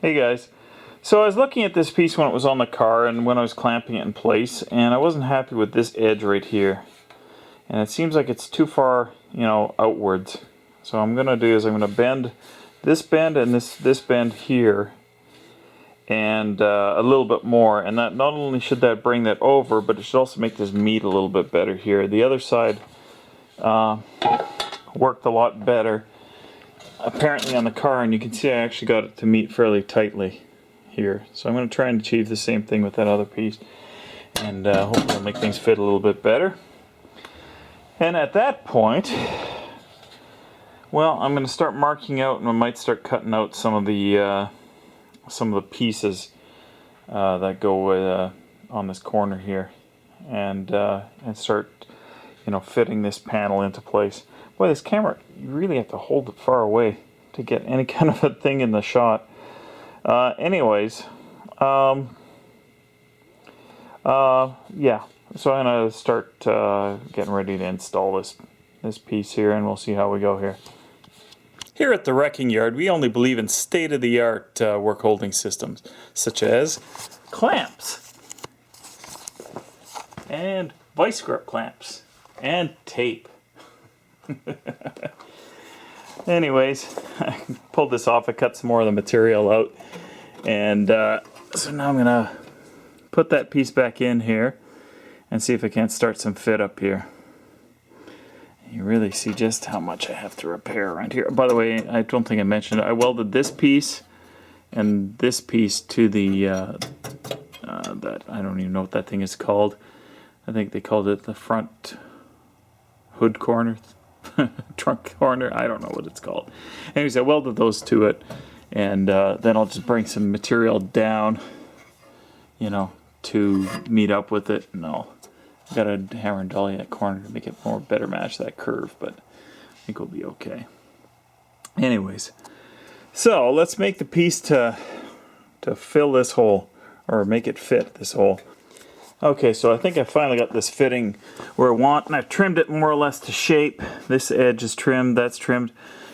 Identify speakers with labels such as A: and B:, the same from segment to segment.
A: Hey guys, so I was looking at this piece when it was on the car and when I was clamping it in place, and I wasn't happy with this edge right here. And it seems like it's too far, outwards. So what I'm going to do is I'm going to bend this bend and this bend here, and a little bit more. And that not only should that bring that over, but it should also make this meet a little bit better here. The other side worked a lot better apparently on the car, and you can see I actually got it to meet fairly tightly here. So I'm going to try and achieve the same thing with that other piece, and hopefully it'll make things fit a little bit better. And at that point, well, I'm going to start marking out, and I might start cutting out some of the pieces that go on this corner here, and start fitting this panel into place. Boy, this camera, you really have to hold it far away to get any kind of a thing in the shot. Anyways, yeah, so I'm going to start getting ready to install this piece here, and we'll see how we go here. Here at the Wrecking Yard, we only believe in state-of-the-art work holding systems, such as clamps, and vice grip clamps, and tape. Anyways, I pulled this off. I cut some more of the material out, and so now I'm gonna put that piece back in here and see if I can't start some fit up here. You really see just how much I have to repair around here. By the way, I don't think I mentioned it. I welded this piece and this piece to the that, I don't even know what that thing is called. I think they called it the front hood corner. Trunk corner, I don't know what it's called. Anyways, I welded those to it, and then I'll just bring some material down, to meet up with it. No, I've got to hammer and dolly that corner to make it better match that curve, but I think we'll be okay. Anyways, so let's make the piece to fill this hole, or make it fit this hole. Okay, so I think I finally got this fitting where I want, and I've trimmed it more or less to shape. This edge is trimmed, that's trimmed.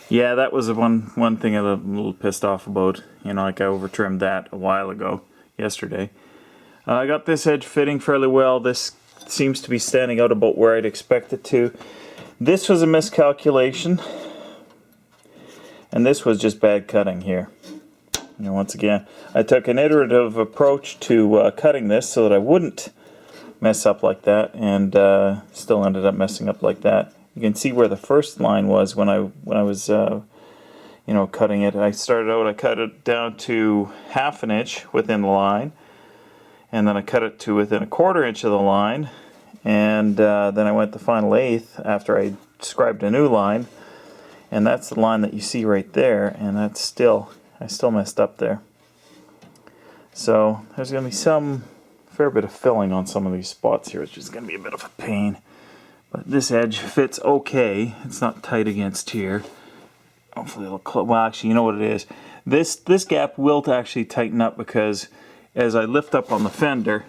A: Yeah, that was the one thing I'm a little pissed off about. Like I over-trimmed that a while ago, yesterday. I got this edge fitting fairly well. This seems to be standing out about where I'd expect it to. This was a miscalculation, and this was just bad cutting here. Once again, I took an iterative approach to cutting this so that I wouldn't mess up like that, and still ended up messing up like that. You can see where the first line was when I was cutting it. I cut it down to 1/2 inch within the line, and then I cut it to within 1/4 inch of the line, and then I went the final 1/8 after I scribed a new line, and that's the line that you see right there, and I still messed up there. So there's going to be some fair bit of filling on some of these spots here, which is going to be a bit of a pain. But this edge fits okay. It's not tight against here. Hopefully it'll well, actually, you know what it is. This gap will actually tighten up, because as I lift up on the fender,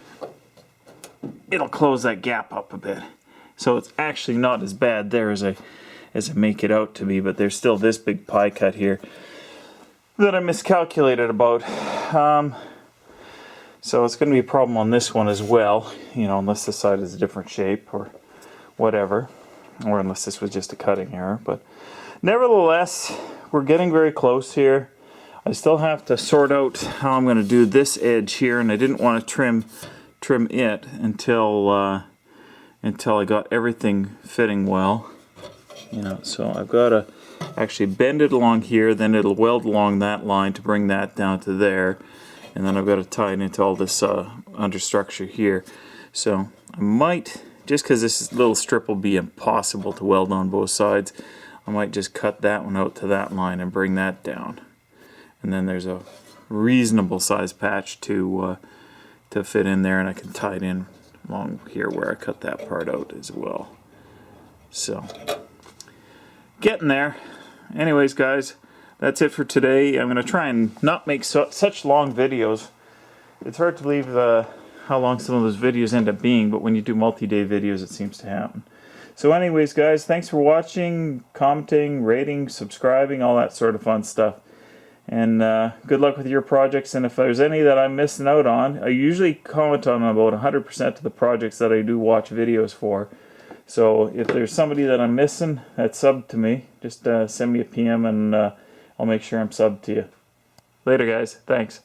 A: it'll close that gap up a bit. So it's actually not as bad there as I make it out to be, but there's still this big pie cut here that I miscalculated about. So it's going to be a problem on this one as well, unless this side is a different shape or whatever, or unless this was just a cutting error. But nevertheless, we're getting very close here. I still have to sort out how I'm going to do this edge here, and I didn't want to trim it until I got everything fitting well. So I've got to actually bend it along here, then it'll weld along that line to bring that down to there, and then I've got to tie it into all this understructure here. So I might, just because this little strip will be impossible to weld on both sides, I might just cut that one out to that line and bring that down, and then there's a reasonable size patch to fit in there, and I can tie it in along here where I cut that part out as well. So getting there. Anyways, guys, that's it for today. I'm going to try and not make such long videos. It's hard to believe how long some of those videos end up being, but when you do multi-day videos, it seems to happen. So anyways, guys, thanks for watching, commenting, rating, subscribing, all that sort of fun stuff. And good luck with your projects. And if there's any that I'm missing out on, I usually comment on about 100% of the projects that I do watch videos for. So if there's somebody that I'm missing that's subbed to me, just send me a PM and I'll make sure I'm subbed to you. Later, guys. Thanks.